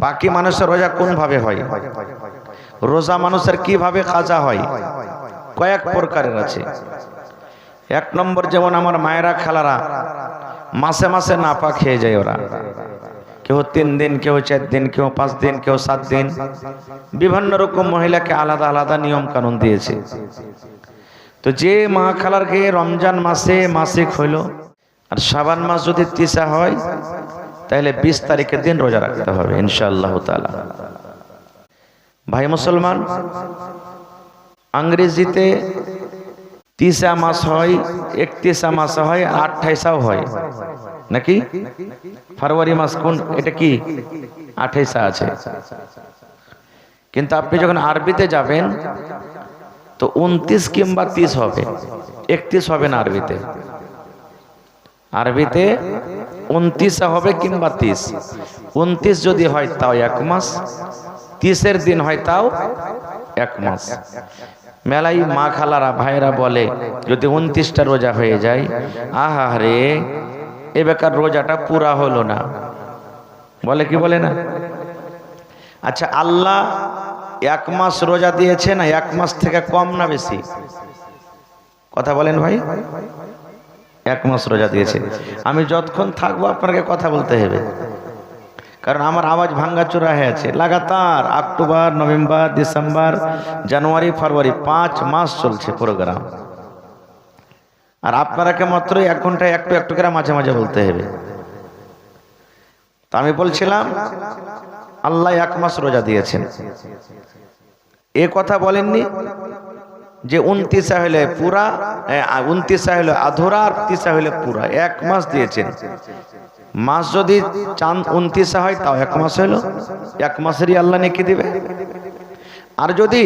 বাকি মানুষের রোজা কোন ভাবে হয়, রোজা মানুষের কিভাবে কাজা হয়, কয়েক প্রকারের আছে। এক নম্বর, যেমন আমার মায়েরা খালারা মাসে মাসে নাপা খেয়ে যায়। ওরা কেউ 3 দিন, কেউ 4 দিন, কেউ 5 দিন, কেউ 7 দিন, বিভিন্ন রকম মহিলাকে আলাদা আলাদা নিয়ম কানুন দিয়েছে। তো যে মা খালার খেয়ে রমজান মাসে মাসিক হইল আর শাবান মাস যদি 30 হয় তাহলে 20 তারিখের দিন রোজা রাখতে হবে ইনশাআল্লাহ তাআলা। ভাই মুসলমান, ইংরেজিতে 30 মাস হয়, 31 মাস হয়, 28 হয় নাকি? ফেব্রুয়ারি মাস কোন, এটা কি 28 আছে। কিন্তু আপনি যখন আরবিতে যাবেন তো 29 কিংবা 30 হবে, 31 হবে না। আরবিতে 29 হবে কিংবা 30। 29 যদি হয় তাও 1 মাস, 30 দিন হয় তাও 1 মাস। মেলাই মা খালারা ভাইরা বলে যদি 29টা রোজা হয়ে যায়, আহা রে এ বেকার রোজাটা পুরা হলো না, বলে কি বলে না? আচ্ছা, আল্লাহ 1 মাস রোজা দিয়েছে না 1 মাস থেকে কম না বেশি? কথা বলেন ভাই। 1 মাস রোজা দিয়েছে। আমি যতক্ষণ থাকবো আপনাকে কথা বলতে হবে, কারণ আমার আওয়াজ ভাঙ্গাচোরা হয়ে আছে। লাগাতার অক্টোবর, নভেম্বর, ডিসেম্বর, জানুয়ারি, ফেব্রুয়ারি 5 মাস চলছে প্রোগ্রাম, আর আপনারাকে মাত্র 1 ঘন্টায় একটু একটু করে মাঝে মাঝে বলতে হবে। তা আমি বলছিলাম আল্লাহ 1 মাস রোজা দিয়েছেন, এ কথা বলেননি যে 29 হইলে পুরা, 29 হইলে আধুরা, আর 30 হইলে পুরা। 1 মাস দিয়েছেন। মাস যদি চাঁদ 29 হয় তাও 1 মাস হইল, 1 মাসেরই আল্লাহ নেকি দিবে। আর যদি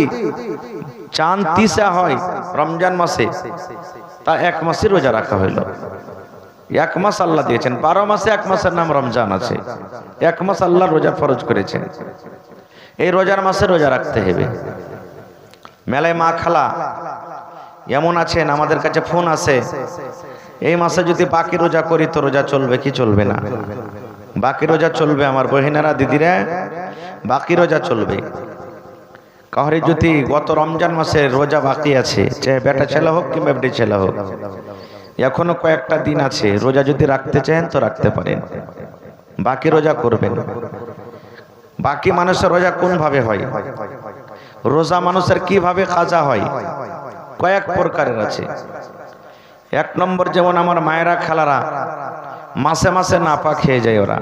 চাঁদ 30 হয় রমজান মাসে, তা 1 মাসের রোজা রাখা হইল। 1 মাস আল্লাহ দিয়েছেন। 12 মাসে 1 মাসের নাম রমজান আছে। 1 মাস আল্লাহ রোজা ফরজ করেছেন। এই রোজার মাসে রোজা রাখতে হবে। মেলায় মা খালা এমন আছেন, আমাদের কাছে ফোন আছে, এই মাসে যদি বাকি রোজা করি তো রোজা চলবে কি চলবে না? বাকি রোজা চলবে আমার বহিনেরা, দিদিরা, বাকি রোজা চলবে। কাহরে যদি গত রমজান মাসে রোজা বাকি আছে, চাহে বেটা ছেলে হোক কিংবা বেটি ছেলে হোক, এখনো কয়েকটা দিন আছে, রোজা যদি রাখতে চান তো রাখতে পারেন, বাকি রোজা করবেন। বাকি মানুষের রোজা কোন ভাবে হয়, রোজা মানুষের কিভাবে কাজা হয়, কয়েক প্রকারের আছে। 1 নম্বর, যেমন আমার মায়েরা খালারা মাসে মাসে নাপা খেয়ে যায়। ওরা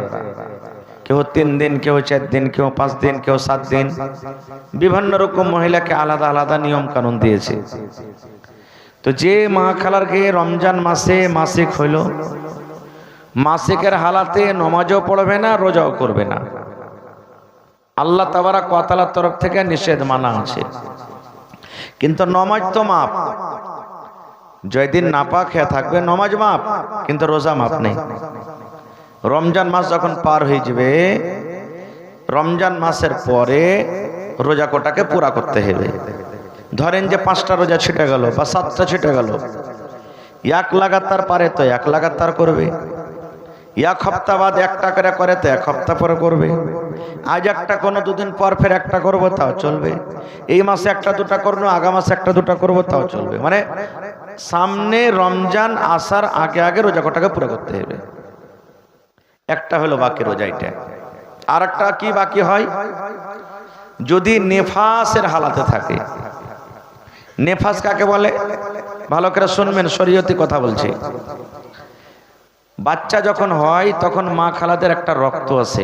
কেউ 3 দিন, কেউ 4 দিন, কেউ 5 দিন, কেউ 7 দিন, বিভিন্ন রকম মহিলাকে আলাদা আলাদা নিয়ম কানুন দিয়েছে। তো যে মা খালার খেয়ে রমজান মাসে মাসিক হইল, মাসিকের হালাতে নমাজও পড়বে না, রোজাও করবে না। আল্লাহ তাবারাক ওয়া তাআলার তরফ থেকে নিষেধ মানা আছে। কিন্তু নমাজ তো মাপ, যেদিন নাপাক খেয়ে থাকবে নমাজ মাপ, কিন্তু রোজা মাপ নেই। রমজান মাস যখন পার হয়ে যাবে, রমজান মাসের পরে রোজা কোটাকে পুরা করতে হবে। ধরেন যে 5টা রোজা ছুটে গেল বা 7টা ছুটে গেল, 1 লাগাতার পারে তো 1 লাগাতার করবে, 1 সপ্তাহ বাদ 1টা করে তো 1 সপ্তাহ পরে করবে। আজ একটা কোনো 2 দিন পর ফের 1টা করবো তাও চলবে। এই মাসে 1টা 2টা করবো, আগা মাসে 1টা 2টা করবো তাও চলবে। মানে সামনে রমজান আসার আগে আগে রোজা কোটাকে পুরো করতে হবে। একটা হলো বাকি রোজা। এটা আর একটা কি বাকি হয়, যদি নেফাসের হালাতে থাকে। নেফাস কাকে বলে ভালো করে শুনবেন, শরীয়তি কথা বলছি। বাচ্চা যখন হয় তখন মা খালাদের একটা রক্ত আছে,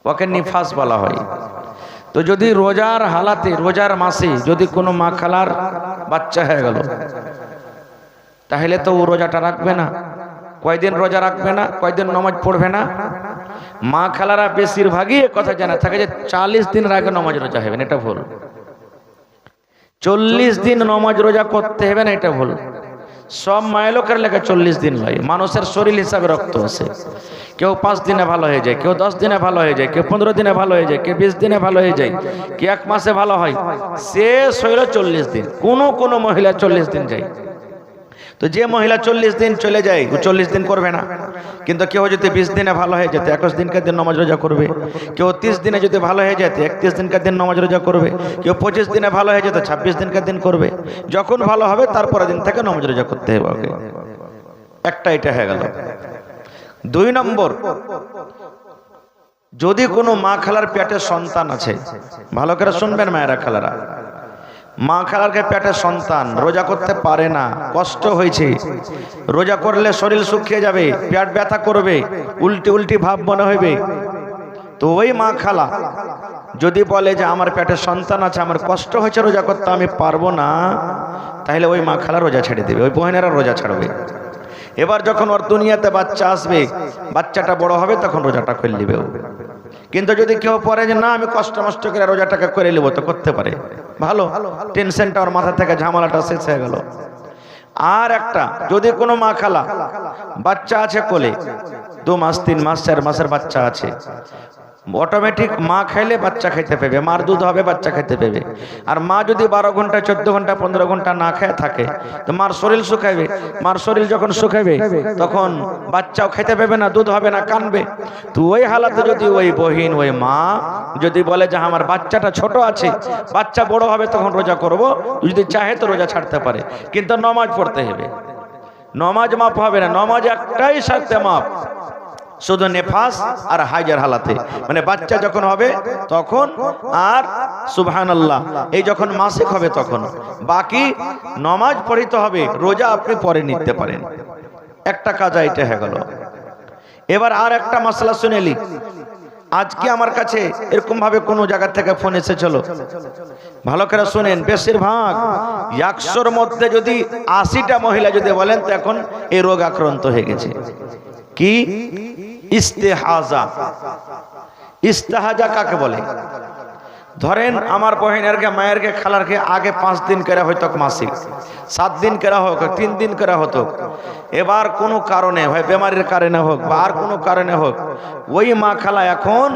ওকে নিফাস বলা হয়। তো যদি রোজার হালাতে, রোজার মাসে যদি কোনো মা খালার বাচ্চা হয়ে গেল, তাহলে তো ও রোজাটা রাখবে না। কয়দিন রোজা রাখবে না, কয়দিন নামাজ পড়বে না। মা খালারা বেশিরভাগই কথা জানা থাকে যে 40 দিনের আগে নামাজ রোজা হবে না, এটা ভুল। 40 দিন নামাজ রোজা করতে হবে না, এটা ভুল। সব মায়ের লোকের লেখা 40 দিন নয়। মানুষের শরীর হিসাবে রক্ত আছে। কেউ 5 দিনে ভালো হয়ে যায়, কেউ 10 দিনে ভালো হয়ে যায়, কেউ 15 দিনে ভালো হয়ে যায়, কেউ 20 দিনে ভালো হয়ে যায়, কেউ 1 মাসে ভালো হয়। শেষ হইল 40 দিন। কোন কোন মহিলা 40 দিন যায়। তো যে মহিলা 40 দিন চলে যায় ও 40 দিন করবে না, কিন্তু কেউ যদি 20 দিনে ভালো হয়ে যেত 21 দিনকার দিন নামাজ রোজা করবে, কেউ 30 দিনে যদি ভালো হয়ে যেত 31 দিনকার দিন নামাজ রোজা করবে, কেউ 25 দিনে ভালো হয়ে যেত 26 দিনকার দিন করবে। যখন ভালো হবে তারপরের দিন থেকে নামাজ রোজা করতে হবে ওকে। একটা এটা হয়ে গেল। 2 নম্বর, যদি কোনো মা খালার পেটে সন্তান আছে, ভালো করে শুনবেন মায়েরা খালারা, মা খালার পেটে সন্তান রোজা করতে পারে না, কষ্ট হয়েছে, রোজা করলে শরীর শুকিয়ে যাবে, পেট ব্যথা করবে, উল্টি উল্টি ভাব মনে হইবে, তো ওই মা খালা যদি বলে যে আমার পেটে সন্তান আছে, আমার কষ্ট হয়েছে রোজা করতে, আমি পারবো না, তাহলে ওই মা খালা রোজা ছেড়ে দেবে, ওই বোনেরা রোজা ছাড়বে। এবার যখন ওর দুনিয়াতে বাচ্চা আসবে, বাচ্চাটা বড় হবে, তখন রোজাটা করে নেবে। কিন্তু যদি কেউ পরে যে না আমি কষ্ট মষ্ট করে রোজাটাকে করে নেবো, তো করতে পারে, ভালো, টেনশনটা ওর মাথা থেকে, ঝামেলাটা শেষ হয়ে গেল। আর একটা, যদি কোনো মা খালা বাচ্চা আছে কোলে, 2 মাস 3 মাস 4 মাসের বাচ্চা আছে, অটোমেটিক মা খাইলে বাচ্চা খাইতে পাবে, মার দুধ হবে বাচ্চা খাইতে পাবে। আর মা যদি 12 ঘন্টা 14 ঘন্টা 15 ঘন্টা না খেয়ে থাকে, তো মার শরীর শুকাইবে, মার শরীর যখন শুকাইবে তখন বাচ্চাও খাইতে পাবে না, দুধ হবে না, কানবে। তো ওই হালাতে যদি ওই বহিন ওই মা যদি বলে যে আমার বাচ্চাটা ছোট আছে, বাচ্চা বড় হবে তখন রোজা করব, যদি চাহে তো রোজা ছাড়তে পারে, কিন্তু নামাজ পড়তে হবে। নামাজ মাপ হবে না, নামাজ একটাই শর্তে মাপ, শুধু নেফাস আর হাইজার হালাতে, মানে বাচ্চা যখন হবে তখন, আর সুবহানাল্লাহ এই যখন মাসিক হবে তখন, বাকি নামাজ পড়িতে হবে, রোজা আপনি পরে নিতে পারেন। একটা কাজ এটা হয়ে গেল। এবার আর একটা মাসলা শুনেলি, আজকে আমার কাছে এরকম ভাবে কোন জায়গা থেকে ফোন এসেছিল, ভালো করে শুনেন, বেশিরভাগ 100-র মধ্যে যদি 80টা মহিলা যদি বলেন তো এখন এই রোগ আক্রান্ত হয়ে গেছে। কি? ইস্তেহাজা। ইস্তেহাজা কাকে বলে? ধরেন আমার বহিনেরকে মায়েরকে খালারকে আগে 5 দিন করে হয়তো মাসিক, 7 দিন করে হোক, 3 দিন করে হতো, এবার কোনো কারণে হয় বেমারির কারণে হোক বা আর কোনো কারণে হোক, ওই মা খালা এখন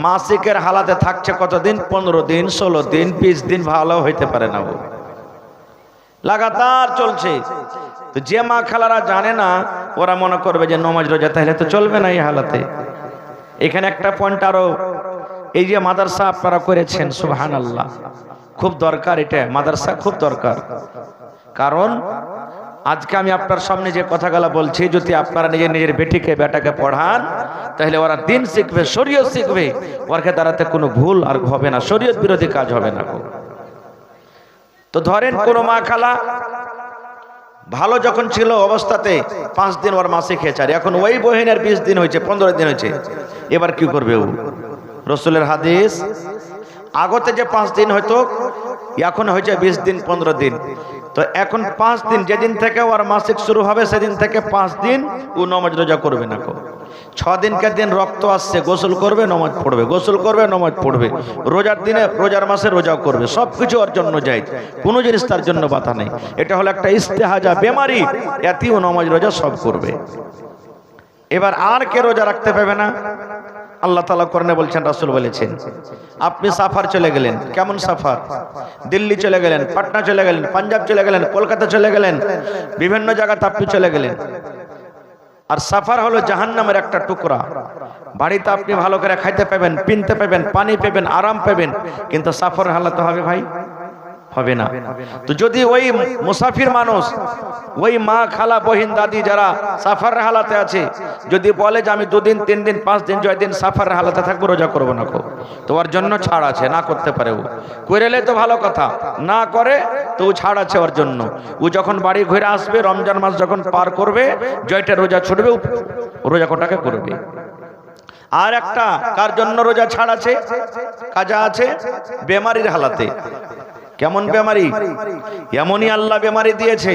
মাসিকের হালাতে থাকছে কতদিন? 15 দিন 16 দিন 20 দিন, ভালো হইতে পারে না, ও লাগাতার চলছে। তো যে মা খালারা জানে না, ওরা মনে করবে যে নামাজ রোজা তাহলে তো চলবে না এই হালাতে। এখানে একটা পয়েন্ট আরো, এই যে মাদ্রাসা আপনারা করেছেন, সুবহানাল্লাহ, খুব দরকার, এটা মাদ্রাসা খুব দরকার। কারণ আজকে আমি আপনার সামনে যে কথাগুলো বলছি, যদি আপনারা নিজের বেটিকে বেটাকে পড়ান, তাহলে ওরা দিন শিখবে, শরীয়ত শিখবে, ওরকে দাঁড়াতে কোনো ভুল আর হবে না, শরীয়ত বিরোধী কাজ হবে না। তো ধরেন কোন মা খালা ভালো যখন ছিল অবস্থাতে 5 দিন ওর মাসে খেয়েছে, এখন ওই বহিনের 20 দিন হয়েছে 15 দিন হয়েছে, এবার কি করবে? ও রাসূলের হাদিস, আগতে যে 5 দিন হয়তো এখন হয়েছে 20 দিন 15 দিন, তো এখন 5 দিন যেদিন থেকে ওর মাসিক শুরু হবে সেদিন থেকে 5 দিন ও নামাজ রোজা করবে না। 6 দিনকার দিন রক্ত আসছে, গোসল করবে নামাজ পড়বে, গোসল করবে নামাজ পড়বে, রোজার দিনে রোজার মাসে রোজাও করবে, সবকিছু ওর জন্য জায়েজ, কোনো জিনিস তার জন্য বাধা নেই। এটা হলো একটা ইস্তেহাজা বেমারি, এতেও নামাজ রোজা সব করবে। এবার আর কে রোজা রাখতে পারবে না? আল্লাহ তাআলা কোরআনে বলছেন, রাসূল বলেছেন, আপনি সাফার চলে গেলেন, কেমন সাফার? দিল্লি চলে গেলেন, পাটনা চলে গেলেন, পাঞ্জাব চলে গেলেন, কলকাতা চলে গেলেন, বিভিন্ন জায়গাতে আপনি চলে গেলেন। আর সাফার হলো জাহান্নামের একটা টুকরা। বাড়িতে আপনি ভালো করে খাইতে পাবেন, পিনতে পাবেন, পানি পাবেন, আরাম পাবেন, কিন্তু সাফার হালাতে হবে ভাই, হবে না। তো যদি ওই মুসাফির মানুষ, ওই মা খালা বহিন দাদি যারা সাফার হালাতে আছে, যদি বলে যে আমি 2 দিন 3 দিন 5 দিন 6 দিন সাফার হালাতে থাকবো, রোজা করবো না, তো ওর জন্য ছাড় আছে, না করতে পারে। ও করেলে তো ভালো কথা, না করে তো ছাড় আছে ওর জন্য। ও যখন বাড়ি ঘুরে আসবে, রমজান মাস যখন পার করবে, জয়টা রোজা ছুটবে, রোজা কোটাকে করবে। আর একটা কার জন্য রোজা ছাড় আছে, কাজা আছে? বেমারির হালাতে। কেমন বেমারি? এমনই আল্লাহ বেমারি দিয়েছে,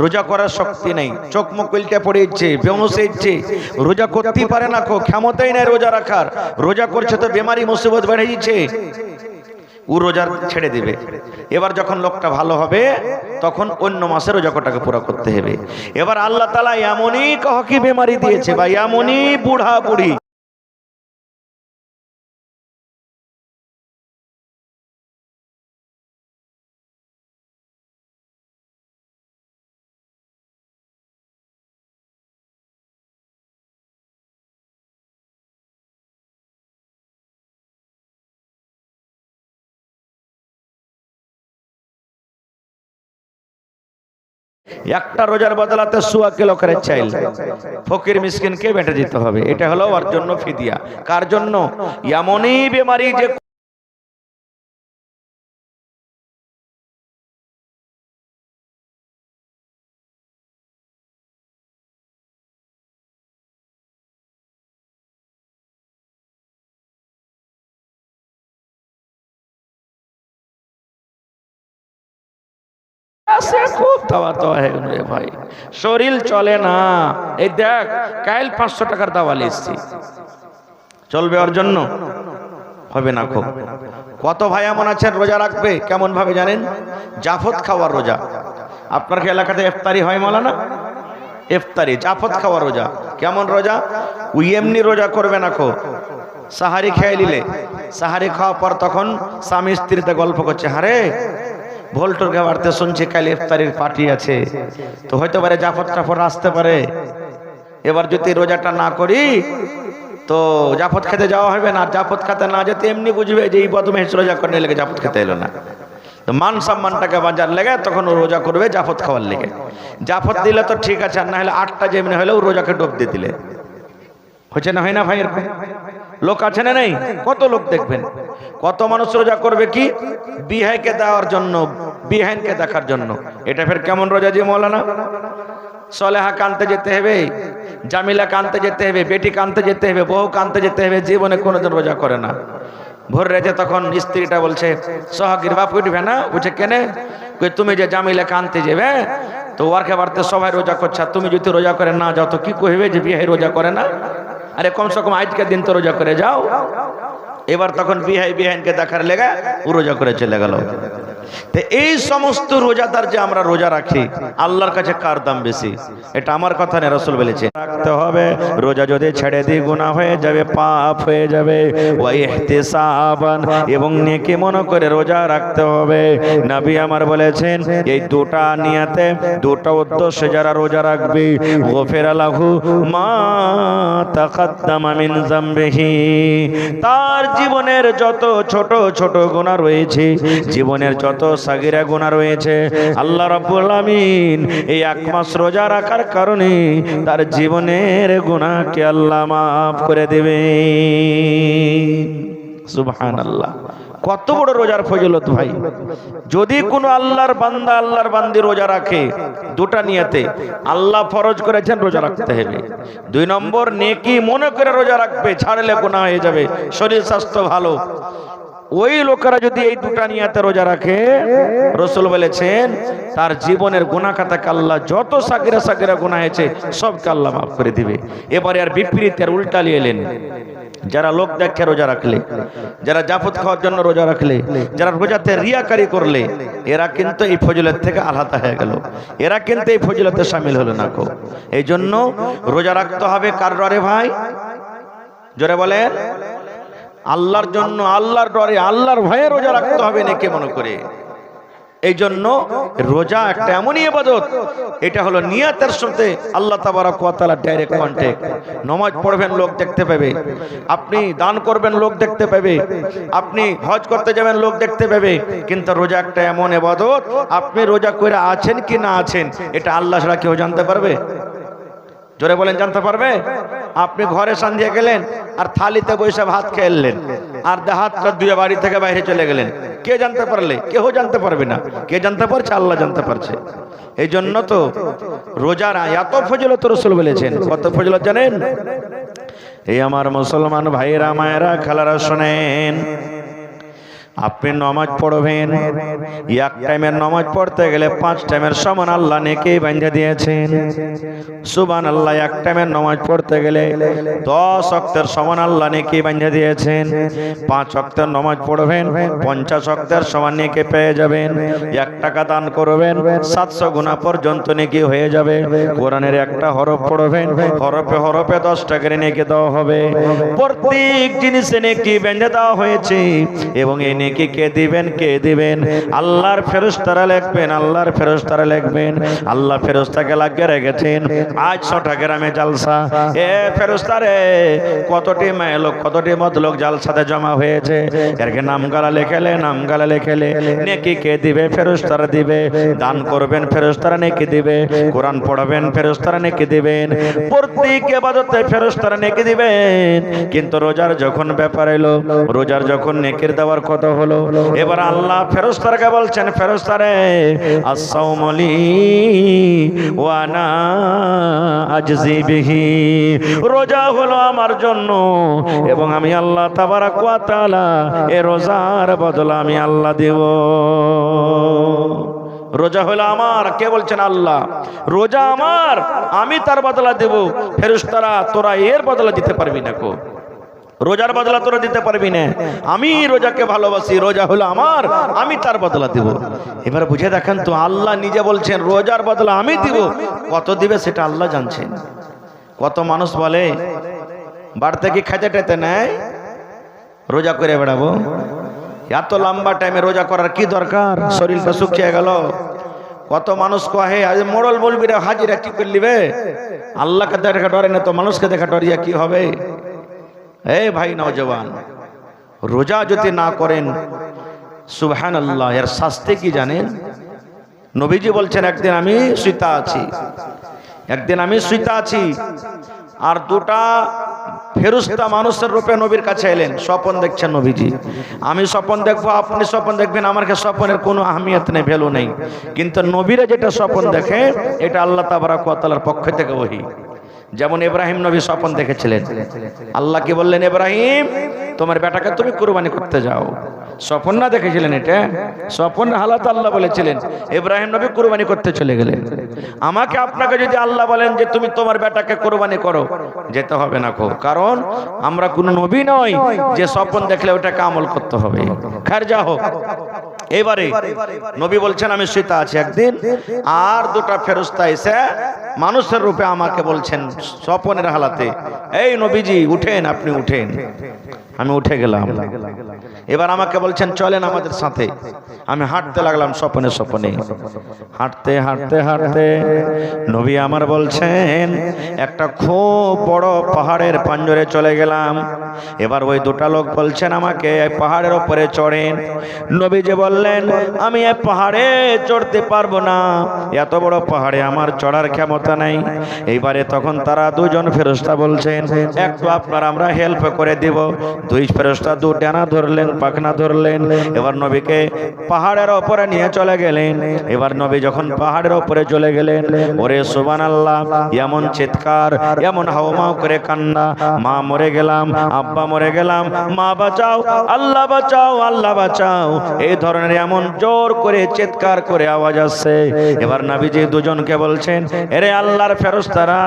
রোজা করার শক্তি নেই, চোখ মুখ উল্টে পড়ে ইচ্ছে, বেহুশ ইচ্ছে, রোজা করতেই পারে না, ক্ষমতাই নাই রোজা রাখার, রোজা করছে তো বেমারি মুসিবত বেড়ে যাচ্ছে, ও রোজা ছেড়ে দিবে। এবার যখন লোকটা ভালো হবে, তখন অন্য মাসে রোজা কোটাকে পুরা করতে হবে। এবার আল্লাহ তাআলা এমনই কাহকি বেমারি দিয়েছে বা এমনই বুড়া বুড়ি একটা রোজার বদলাতে 100 কিলো করে চাইল ফকির মিসকিনকে বেঁটে দিতে হবে। এটা হলো ওর জন্য ফিদিয়া। কার জন্য? এমনই বেমারি যে খুব দাওয়া তো হয়ে গেল রে ভাই, শরীর চলে না। এই দেখ কাল 500 টাকার দাওয়া লিখছি, চলবে ওর জন্য? হবে না। খুব কত ভাই এমন আছেন রোজা রাখবে, কেমন ভাবে জানেন? জাফত খাওয়ার রোজা। আপনার কি এলাকাতে ইফতারি হয় মাওলানা? ইফতারি জাফত খাওয়ার রোজা। কেমন রোজা? ওই এমনি রোজা করবে না। খো সাহারি খেয়ে নিলে, সাহারি খাওয়ার পর তখন স্বামী স্ত্রীতে গল্প করছে, হারে ভোল্টোর বাড়তে শুনছি কাল ইফতারির পার্টি আছে, তো হয়তো পারে জাফর টাফর আসতে পারে। এবার যদি রোজাটা না করি তো জাফত খেতে যাওয়া হবে না। জাফত খেতে না যেতে এমনি বুঝবে যে এই বদমেশ রোজা করতে লেগে জাফত খেতে এলো না। তো মান সম্মানটাকে বাজার লেগে তখন ও রোজা করবে জাফত খাওয়ার লেগে। জাফত দিলে তো ঠিক আছে, আর না হলে 8টা যেমনি হলেও রোজাকে ডুব দিয়ে দিলে হচ্ছে না, হয় না ভাই? এরকম লোক আছে না নেই? কত লোক দেখবেন, কত মানুষ রোজা করবে কি বিহাইকে দেওয়ার জন্য, বিহাইনকে দেখার জন্য। এটা ফের কেমন রোজা জি মৌলানা? সলেহা কানতে যেতে হবে, জামিলা কানতে যেতে হবে, বেটি কানতে যেতে হবে, বউ কানতে যেতে হবে, জীবনে কোনোদিন রোজা করে না। ভোর রেজে তখন স্ত্রীটা বলছে, সোহাগীর বাপ উঠবে না। বুঝে কেনে? তুমি যে জামিলা কানতে যাবে তো ওয়ার্কে বাড়তে সবাই রোজা করছে, তুমি যদি রোজা করে না যাও তো কি কইবে যে বিহাই রোজা করে না? আরে কমসে কম আজকের দিন তো রোজা করে যাও। এবার তখন বিহাই বিহাইনকে দেখার লেগে ও রোজা করে চলে গেল। তো এই সমস্ত রোজাদার যে আমরা রোজা রাখি, আল্লাহর কাছে কার দাম বেশি? এটা আমার কথা না, রাসূল বলেছে রাখতে হবে। রোজা যদি ছেড়ে দিই গুনাহ হয়ে যাবে, পাপ হয়ে যাবে। ওয়া ইহতিসাবান, এবং নেকি মনে করে রোজা রাখতে হবে। নবী আমার বলেছেন এই দুটা নিয়তে, দুটো উদ্দেশ্যে যারা রোজা রাখবে, গফিরা লাহু মা তাকাদ্দামা মিন যামবিহি, তার জীবনের যত ছোট ছোট গুনাহ রয়েছে, জীবনের যত সাগিরা গুনাহ রয়েছে, আল্লাহ রাব্বুল আমিন এই 1 মাস রোজা রাখার কারণে তার জীবনের গুনাহকে আল্লাহ মাফ করে দেবে। সুবহানাল্লাহ। কত বড় রোজার ফজিলত ভাই! যদি কোনো আল্লাহর বান্দা, আল্লাহর বান্দি রোজা রাখে দুটা নিয়তে, আল্লাহ ফরজ করেছেন রোজা রাখতে হবে। 2 নম্বর নেকি মনে করে রোজা রাখবে, ছাড়লে গুনাহ হয়ে যাবে, শরীর স্বাস্থ্য ভালো। ওই লোকেরা যদি এই দুটা নিয়তে রোজা রাখে, রাসূল বলেছেন তার জীবনের গুনাহ খাতাকে আল্লাহ যত সাগিরা সাগিরা গুনাহ হয়েছে সবকে আল্লাহ মাফ করে দিবে। এবারে আর বিপরীত, আর উল্টা নিয়ে এলেন। যারা লোক দেখে রোজা রাখলে, যারা জাফত খাওয়ার জন্য রোজা রাখলে, যারা রোজাতে রিয়াকারি করলে, এরা কিন্তু এই ফজিলত থেকে আলাদা হয়ে গেল, এরা কিন্তু এই ফজিলতে শামিল হলো না। কো এই জন্য রোজা রাখতে হবে কার ডরে ভাই? জোরে বলেন। আল্লাহর জন্য, আল্লাহর ডরে, আল্লাহর ভয়ে রোজা রাখতে হবে নেকি মনে করে। এই জন্য রোজা একটা এমনই ইবাদত, এটা হলো নিয়তের সাথে আল্লাহ তাবারক ওয়া তাআলা ডাইরেক্ট কন্টাক্ট। নামাজ পড়বেন লোক দেখতে পাবে, আপনি দান করবেন লোক দেখতে পাবে, আপনি হজ করতে যাবেন লোক দেখতে পাবে, কিন্তু রোজা একটা এমন ইবাদত, আপনি রোজা করে আছেন কি না আছেন এটা আল্লাহ ছাড়া কেউ জানতে পারবে? জোরে বলেন, জানতে পারবে? আপনি ঘরে সন্ধ্যে গেলেন আর থালিতে বসে ভাত খেলেন আর হাতটা ধুয়ে বাড়ি থেকে বাইরে চলে গেলেন, কে জানতে পারলে? কেউ জানতে পারবে না। কে জানতে পারছে? আল্লাহ জানতে পারছে। এই জন্য তো রোজার এত ফজিলত রাসূল বলেছেন। কত ফজিলত জানেন? এই আমার মুসলমান ভাইরা মায়েরা খালারা শোনেন, আপনি নামাজ পড়বেন, এক টাইমের নামাজ পড়তে গেলে 5 টাইমের সমান আল্লাহ নেকি বাঁধে দিয়েছেন। সুবহানাল্লাহ। এক টাইমের নামাজ পড়তে গেলে 10 ওয়াক্তের সমান আল্লাহ নেকি বাঁধে দিয়েছেন। 5 ওয়াক্তের নামাজ পড়বেন, 50 ওয়াক্তের সমান নেকি পেয়ে যাবেন। 1 টাকা দান করবেন, 700 গুনাহ পর্যন্ত নেকি হয়ে যাবে। কোরআনের একটা হরফ পড়বেন, হরফে হরফে 10 টাকার নেকি দেওয়া হবে। প্রত্যেক জিনিসে নেকি বাঁধে দেওয়া হয়েছে এবং এই নেকি কে দিবেন? কে দিবেন? আল্লাহর ফেরেশতারা লিখবেন, আল্লাহর ফেরেশতারা লিখবেন। আল্লাহ ফেরেশতাকে লাগিয়ে রেখেছেন। আজ 6টা গ্রামে জালসা, এ ফেরেশতারে কতটি মেয়ে লোক, কতটি মদ লোক জালসাতে জমা হয়েছে, এরকে নামগালা লেখেলে, নামগালা লেখেলে। নেকি কে দিবে? ফেরেশতারা দিবে। দান করবেন, ফেরেশতারা নেকি দিবে। কোরআন পড়াবেন, ফেরেশতারা নেকি দিবেন। প্রত্যেক ইবাদতে ফেরেশতারা নেকি দিবেন। কিন্তু রোজার যখন ব্যাপার এলো, রোজার যখন নেকির দেওয়ার কথা হলো, এবার আল্লাহ ফেরেশতাকে বলছেন, ফেরেশতারে আসসাউমু লি ওয়া আনা আজজি বিহি, রোজা হলো আমার জন্য এবং আমি আল্লাহ তাবারাক ওয়া তাআলা এই রোজার বদলা আমি আল্লাহ দেব। রোজা হলো আমার, কে বলছেন? আল্লাহ। রোজা আমার, আমি তার বদলা দেব। ফেরেশতারা তোরা এর বদলা দিতে পারবি না, কো রোজার বদলা তোরা দিতে পারবি না। আমি রোজাকে ভালোবাসি, রোজা হলো আমার, আমি তার বদলা দেব। এবার বুঝে দেখেন তো, আল্লাহ নিজে বলছেন রোজার বদলা আমি দিব। কত দিবে সেটা আল্লাহ জানছেন। কত মানুষ বলে বাড়িতে কি খেতে টেতে নেয়, রোজা করে বেড়াবো। এত লম্বা টাইমে রোজা করার কি দরকার? শরীরটা শুকিয়ে গেল। কত মানুষ কহে আজ মোড়ল বলবিরা হাজিরা কি করে নিবে, আল্লাহকে দেখা ডরে না তো মানুষকে দেখা ডরিয়া কি হবে? এই ভাই নওজওয়ান, রোজা যদি না করেন সুবহানাল্লাহ, এর শাস্তি কি জানেন? নবীজি বলছেন একদিন আমি শুইতা আছি, একদিন আমি শুইতা আছি, আর দুটা ফেরেশতা মানুষের রূপে নবীর কাছে এলেন। স্বপ্ন দেখছেন নবীজি। আমি স্বপ্ন দেখবো, আপনি স্বপ্ন দেখবেন, আমার কাছে স্বপ্নের কোনো আহমিয়ত নেই, ভ্যালু নেই। কিন্তু নবীরা যেটা স্বপ্ন দেখে এটা আল্লাহ তাবারাক ওয়া তাআলার পক্ষ থেকে ওহী। যেমন ইব্রাহিম নবী স্বপ্ন দেখেছিলেন, আল্লাহ কি বললেন, ইব্রাহিম তোমার বেটাকে তুমি কুরবানি করতে যাও। স্বপ্ন না দেখেছিলেন, এটা স্বপ্নের হালাত আল্লাহ বলেছিলেন। ইব্রাহিম নবী কুরবানি করতে চলে গেলেন। আমাকে আপনাকে যদি আল্লাহ বলেন যে তুমি তোমার বেটাকে কুরবানি করো, যেতে হবে না, কারণ আমরা কোন নবী নই যে স্বপ্ন দেখলে ওটাকে আমল করতে হবে। খার যা হোক, এবারে নবী বলছেন আমি শুইতে আছি একদিন, আর দুটা ফেরেশতা এসে মানুষের রূপে আমাকে বলছেন স্বপ্নের হালাতে, এই নবীজি উঠেন, আপনি উঠেন। আমি উঠে গেলাম। এবার আমাকে বলছেন চলেন আমাদের সাথে। আমি হাঁটতে লাগলাম স্বপ্নে স্বপ্নে, হাঁটতে হাঁটতে হাঁটতে নবী আমার বলছেন একটা খুব বড় পাহাড়ের পাঞ্জরে চলে গেলাম। এবার ওই দুটা লোক বলছেন আমাকে এই পাহাড়ের উপরে চড়েন। নবীজি বললেন আমি এই পাহাড়ে চড়তে পারবো না, এত বড় পাহাড়ে আমার চড়ার ক্ষমতা নাই। এইবারে তখন তারা দুজন ফেরেশতা বলছেন একটু আপনার আমরা হেল্প করে দিব। দুই ফেরেশতা দু ডানা ধরলেন, পাখনা ধরলেন, এবার নবীকে পাহাড়ের উপরে নিয়ে চলে গেলেন। এবার নবী যখন পাহাড়ের উপরে চলে গেলেন, ওরে সুবহানাল্লাহ, এমন চিৎকার, এমন হাওমাও করে কান্না, মা মরে গেলাম, আব্বা মরে গেলাম, মা বাঁচাও, আল্লাহ বাঁচাও, আল্লাহ বাঁচাও, এই ধরনের এমন জোর করে চিৎকার করে আওয়াজ আসছে। এবার নবীজি দুজনকে বলছেন এরে আল্লাহর ফেরেশতারা,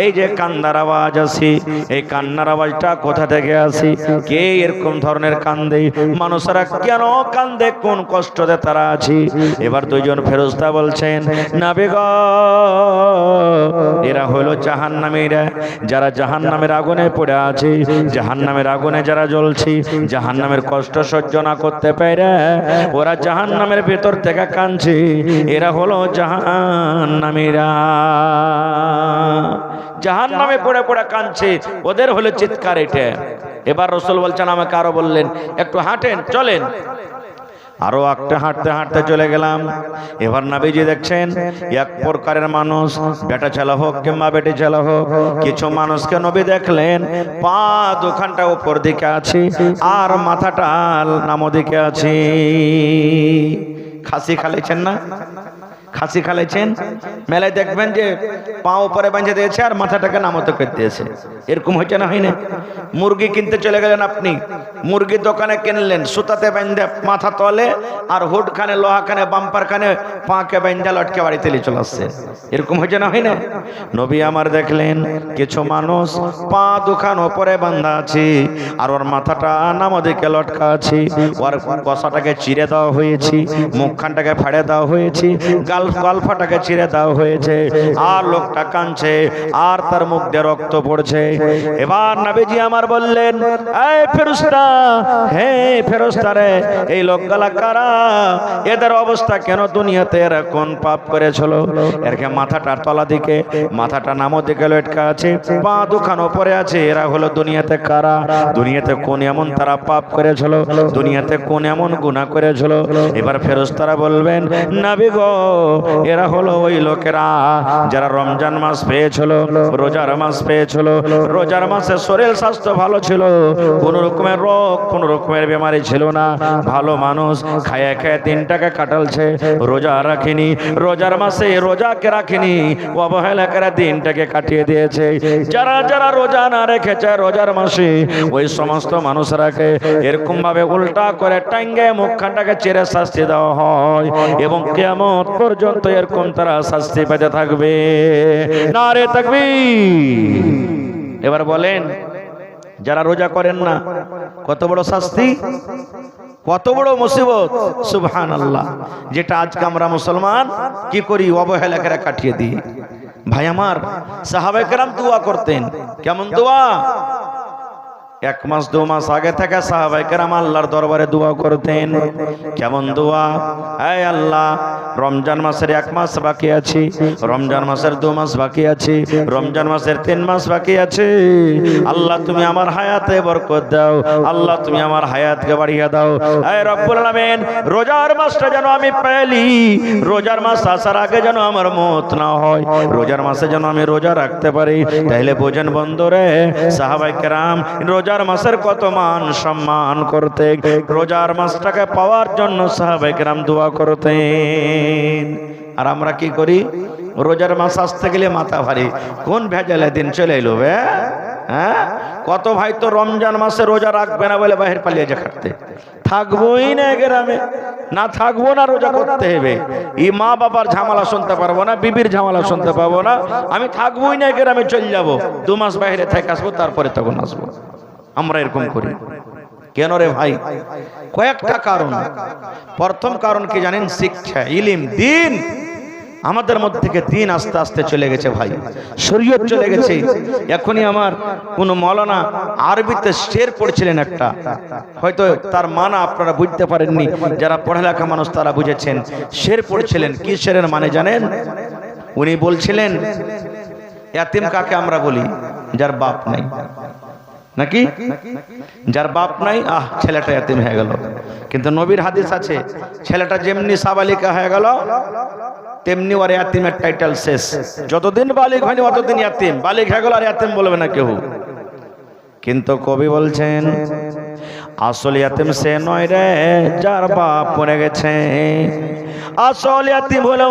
এই যে কান্নার আওয়াজ আসে, এই কান্নার আওয়াজটা কোথা থেকে আসে? কে এরকম ধরনের কান্দে? মানুষরা কেন কান্দে? কোন কষ্টতে তারা আছে? এবার দুইজন ফেরেশতা বলছেন নবী গো, এরা হলো জাহান্নামীরা, যারা জাহান্নামের আগুনে পড়ে আছে, জাহান্নামের আগুনে যারা জ্বলছে, জাহান্নামের কষ্ট সহ্য না করতে পারে ওরা জাহান্নামের ভেতর থেকে কাঁদছে। এরা হলো জাহান্নামীরা, জাহান্নামে পড়ে পড়ে কাঁদছে, ওদের হলো চিৎকার এটা। এবার রাসূল বলছেন আমাকে আরো বললেন একটু হাঁটেন, চলেন। আরো একটা হাঁটতে হাঁটতে চলে গেলাম। এবার নবীজি দেখছেন এক প্রকারের মানুষ, বেটা ছেলে হোক কিংবা বেটি ছেলে হোক, কিছু মানুষকে নবী দেখলেন পা দুখানটা উপর দিকে আছে আর মাথাটা নামো দিকে আছে। খাসি খাইছেন না? খাসি খাইছেন মেলায় দেখবেন যে পা উপরে বাঁধে দিয়েছে আর মাথাটাকে নামতে করে দিয়েছে। এরকম হয়েছে না? হয় না? মুরগি কিনতে চলে গেলেন আপনি, মুরগির দোকানে কিনলেন, সুতাতে বাঁধে মাথা তলে আর হুড খানে, লোহা খানে, বাম্পার খানে পাকে বাঁধে লটকে বাড়িতে নিয়ে চলে আসছে। এরকম হয়েছে না? হয় না? নবী আমার দেখলেন কিছু মানুষ পা দুখান উপরে বাঁধা আছে আর ওর মাথাটা নামো দিকে লটকা আছে, ওর কষাটাকে চিরে দেওয়া হয়েছে, মুখখানটাকে ফাড়ে দেওয়া হয়েছে, গালফাটাকে ছিঁড়ে দেওয়া হয়েছে, আর লোকটা কাঁদছে, আর তার মুখ দিয়ে রক্ত পড়ছে। এবার নবীজি আমার বললেন, এই ফেরেশতা, হে ফেরেশতা রে, এই লোকগুলা কারা? এদের অবস্থা কেন? দুনিয়াতে এরা কোন পাপ করেছিল? এরকে মাথাটার তলা দিকে, মাথাটা নামো দিকে লটকা আছে, পা দুখান উপরে আছে। এরা হলো দুনিয়াতে কারা? দুনিয়াতে কোন এমন তারা পাপ করেছিল? দুনিয়াতে কোন এমন গুনাহ করেছিল? এবার ফেরেশতারা বলবেন, নবী গো, এরা হলো ওই লোকেরা যারা রমজান মাস পেয়েছিল, রোজার মাস পেয়েছিল। রোজার মাসে শরীর স্বাস্থ্য ভালো ছিল, কোন রকমের রোগ, কোন রকমের বেমারি ছিল না। ভালো মানুষ, খায়া খায়া দিনটাকে কাটালছে, রোজা রাখিনি। রোজার মাসে রোজাকে রাখিনি, অবহেলা করে দিনটাকে কাটিয়ে দিয়েছে। যারা যারা রোজা না রেখেছে রোজার মাসে, ওই সমস্ত মানুষরাকে এরকম ভাবে উল্টা করে টাঙ্গে মুখখানটাকে চেরে শাস্তি দেওয়া হয়, এবং কিয়ামত পর্যন্ত এরকম তারা শাস্তি পেতে থাকবে। নারে তাকবীর। এবার বলেন, যারা রোজা করেন না, কত বড় শাস্তি, কত বড় মুসিবত। সুবহানাল্লাহ। যেটা আজকে আমরা মুসলমান কি করি? অবহেলা করে কাটিয়ে দিই। ভাই আমার, সাহাবায়ে কেরাম দোয়া করতেন। কেমন দোয়া? 1 মাস 2 মাস আগে থেকে সাহাবায়ে কেরাম আল্লাহর দরবারে দোয়া করতেন। কেমন দোয়া? হে আল্লাহ, রমজান মাসের 1 মাস বাকি আছে, রমজান মাসের 2 মাস বাকি আছে, রমজান মাসের 3 মাস বাকি আছে। আল্লাহ তুমি আমার হায়াতে বরকত দাও, আল্লাহ তুমি আমার হায়াতকে বাড়িয়ে দাও। হে রব্বুল আলামিন, রোজার মাসটা যেন আমি পেলি, রোজার মাস আসার আগে যেন আমার মওত না হয়, রোজার মাসে যেন আমি রোজা রাখতে পারি। তাহলে বোঝেন বন্ধুরে, সাহাবায়ে কেরাম রোজার মাসের কত মান সম্মান করতে, রোজার মাসটাকে পাওয়ার জন্য সাহাবায়ে কেরাম দোয়া করতেন। আর আমরা কি করি? রোজার মাস আসতে গেলে মাথা ভারী, কোন ভেজালে দিন চলে এলো। হ্যাঁ, কত ভাই তো রমজান মাসে রোজা রাখবে না বলে বাহির পালিয়ে যা খাটতে, থাকবোই না গ্রামে, না থাকবো না, রোজা করতে হবে। এই মা বাবার ঝামেলা শুনতে পারবো না, বিবির ঝামেলা শুনতে পাবো না, আমি থাকবোই না গ্রামে, চলে যাবো, 2 মাস বাইরে থেকে আসবো, তারপরে তখন আসবো। আমরা এরকম করি কেন রে ভাই? কয়েকটা কারণ। প্রথম কারণ কি জানেন? শিক্ষা, ইলম, দিন। আমাদের মধ্যে থেকে দিন আস্তে আস্তে চলে গেছে ভাই, শরীয়ত চলে গেছে। এখনই আমার কোন মৌলানা আরবিতে শের পড়ছিলেন একটা, হয়তো তার মানা আপনারা বুঝতে পারেননি, যারা পড়ালেখা মানুষ তারা বুঝেছেন। শের পড়ছিলেন, কি শেরের মানে জানেন? উনি বলছিলেন, ইয়াতিম কাকে আমরা বলি? যার বাপ নাই, নাকি? যার বাপ নাই, ছেলেটা ইয়াতিম হয়ে গেল। কিন্তু নবীর হাদিস আছে, ছেলেটা যেমনি সাবালিকা হয়ে গেল তেমনি ওর ইয়াতিমের টাইটেল শেষ। যতদিন বালিগ হয়নি অতদিন ইয়াতিম, বালিগ হয়ে গেল আর ইয়াতিম বলবে না কেউ। কিন্তু কবি বলছেন, আসল ইয়াতিম সে নয় রে যার বাপ মরে গেছে, আসল ইয়াতিম হলো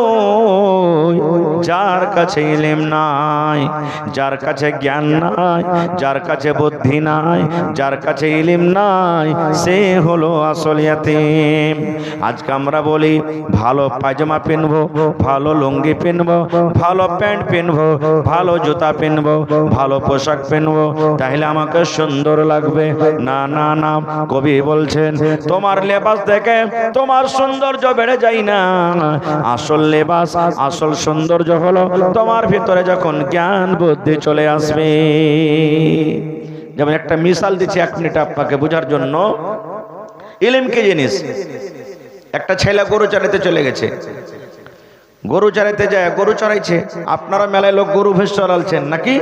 যার কাছে ইলম নাই, যার কাছে জ্ঞান নাই, যার কাছে বুদ্ধি নাই, যার কাছে ইলম নাই, সে হলো আসল ইয়াতিম। আজকে আমরা বলি ভালো পায়জামা পিনবো, ভালো লুঙ্গি পিনবো, ভালো প্যান্ট পিনবো, ভালো জুতা পিনবো, ভালো পোশাক পিনবো, তাহলে আমাকে সুন্দর লাগবে। না না না, কবি বলছেন, তোমার লেবাস দেখে তোমার সৌন্দর্য বেড়ে যায় না। আসল লেবাস, আসল সৌন্দর্য হলো তোমার ভিতরে যখন জ্ঞান বুদ্ধি চলে আসবে। যেমন একটা মিসাল দিচ্ছি 1 মিনিট আপনাকে বোঝার জন্য। ইলম কি জিনিস? একটা ছেলে গরু চড়াইতে চলে গেছে, গরু চড়াইতে যায়, গরু চড়াইছে। আপনারা মেলায় লোক গরু ভেস চড়ালছেন নাকি?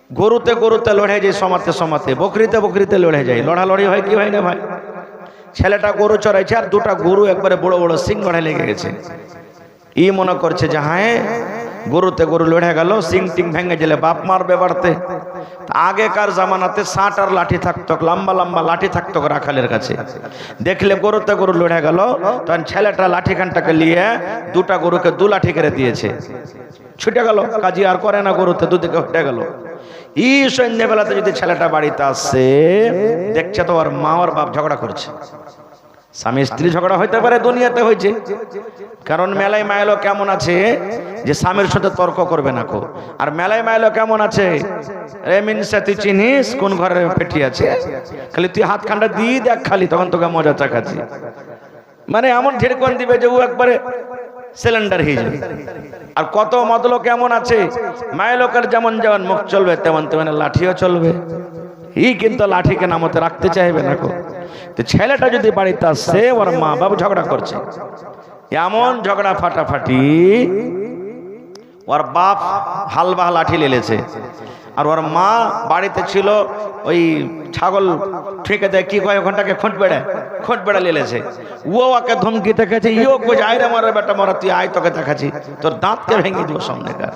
গরুতে গরুতে লড়ে যায়, সমাতে সমাতে, বকরিতে বকরিতে লড়ে যায়। লড়ালড়ি হয় কি হয় না ভাই? ছেলেটা গরু চড়াইছে, আর 2টা গরু একবারে বড় বড় সিং লড়াই লেগে গেছে। ই মনে করছে যে হ্যাঁ, গরুতে গরু লড়ে গেল, সিং টিং ভেঙে গেলে বাপ মারবে বাড়তে। আগেকার জামানাতে সাঁট আর লাঠি থাকতো, লম্বা লম্বা লাঠি থাকতো রাখালের কাছে। দেখলে গরুতে গরু লড়ে গেল, তখন ছেলেটা লাঠিখানটাকে নিয়ে 2টা গরুকে 2 লাঠি করে দিয়েছে, ছুটে গেল, কাজী আর করে না, গরুতে দুদিকে হেঁটে গেল। এই সন্ধ্যাবেলাতে যদি ছেলেটা বাড়িতে আসছে, দেখছে তো ওর মা আর বাপ ঝগড়া করছে। স্বামী স্ত্রী ঝগড়া হইতে পারে, দুনিয়াতে হয়েছে। কারণ মেলায় মাইলো কেমন আছে যে স্বামীর সাথে তর্ক করবে না কো। আর মেলায় মাইলো কেমন আছে, রে মিনসা তুই চিনিস কোন ঘরে পেটি আছে, খালি তুই হাত খান্ডা দিয়ে দেখ, খালি তখন তোকে মজা চাকাচ্ছি। মানে এমন ঝেড়কন দিবে যে ও একবারে সিলিন্ডার হয়ে যাবে। আর কত মতলব কেমন আছে, মায়ের লোকের যেমন যেমন মুখ চলবে তেমন তেমন লাঠিও চলবে। এই কিন্তু লাঠিকে নামতে রাখতে চাইবে না। তো ছেলেটা যদি বাড়িতে আসছে, ওর মা বাবা ঝগড়া করছে, এমন ঝগড়া ফাটাফাটি, ওর বাপ হালবা লাঠি লেলেছে, আর ওর মা বাড়িতে ছিল ওই ছাগল ঠেকে দেয়, কি কয় ওখানটাকে খোঁট বেড়া লেলেছে। ও ওকে ধমকি দেখাচ্ছে, ইও কই আয় রে মারে বেটা মারা, তুই আয়, তোকে দেখাচ্ছি, তোর দাঁতকে ভেঙে দিব সামনেকার।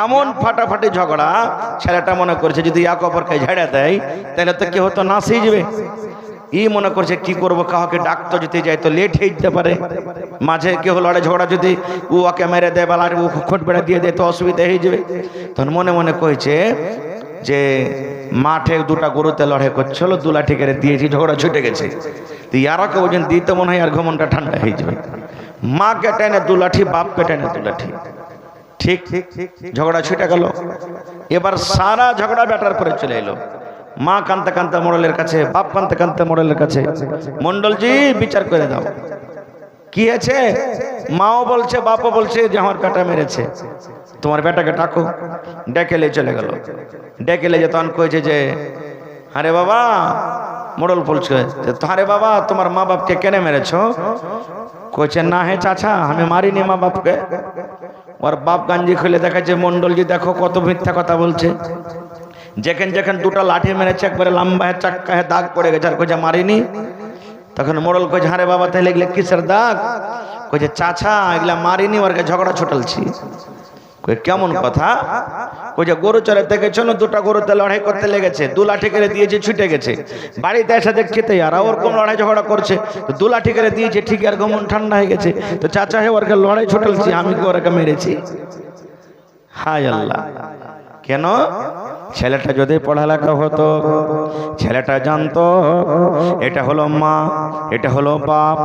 এমন ফাটাফাটি ঝগড়া, ছেলেটা মনে করছে যদি এক অপরকে ঝেড়ে দেয় তাহলে তো কি হতো, নাসিয়ে যাবে। ই মনে করছে কি করবো, কাউকে ডাকতে যদি যাই তো লেট হয়ে যেতে পারে, মাঝে কেউ লড়াই ঝগড়া যদি ও ওকে মেরে দেয় বা ও খোঁট বেড়া দিয়ে দেয় তো অসুবিধা হয়ে যাবে। তখন মনে মনে কইছে যে মাঠে দুটা গরুতে লড়াই করছিল, দু লাঠি করে দিয়েছি, ঝগড়া ছুটে গেছে, তো ইয়ারা কেউ ওজন দিতে মনে হয় আর ঘুমনটা ঠান্ডা হয়ে যাবে। মাকে টেনে দু লাঠি, বাপকে টেনে দু লাঠি, ঠিক ঝগড়া ছুটে গেল। এবার সারা ঝগড়া ব্যাটার পরে চলে এলো। মা কানতে কানতে মোড়লের কাছে, বাপ কানতে কানতে মোড়লের কাছে, মন্ডলজি বিচার করে দাও, কি আছে? মাও বলছে বাপও বলছে যে আমার বেটা মেরেছে, তোমার বেটাকে ডাকো। ডেকে নিয়ে চলে গেল। ডেকে নিয়ে তখন কইছে যে আরে বাবা, মোড়ল বলছে আরে বাবা তোমার মা বাপকে কেনে মেরেছ? কইছে না হে চাচা, আমি মারিনি মা বাপকে। ওর বাপ গাঞ্জি খুলে দেখাচ্ছে, মন্ডলজি দেখো কত মিথ্যা কথা বলছে, যেখানে যেখানে দুটো লাঠি মেরেছে একবারে লম্বা চাক্কা দাগ পড়ে গেছে, আর কইছে মারিনি। তখন মোড়ল কইছে আরে বাবা তাহলে এগুলো কিসের দাগ? কইছে চাচা এগুলা মারিনি, ওরকে ঝগড়া ছুটালছি। কই কেমন কথা? কইছে গরু চড়াতে গেছিল, দুটা গরুতে লড়াই করতে লেগেছে, দু লাঠি করে দিয়েছে, ছুটে গেছে। বাড়িতে এসে দেখছে তো আর ওরকম লড়াই ঝগড়া করছে, তো দু লাঠি করে দিয়েছে, ঠিক আর গমন ঠান্ডা হয়ে গেছে। তো চাচা হে ওরকে লড়াই ছুটালছি, আমি কি ওরকে মেরেছি? হায় আল্লাহ! কেন? ছেলেটা যদি পড়ালেখা হতো, ছেলেটা জানতো এটা হলো মা, এটা হলো বাপ।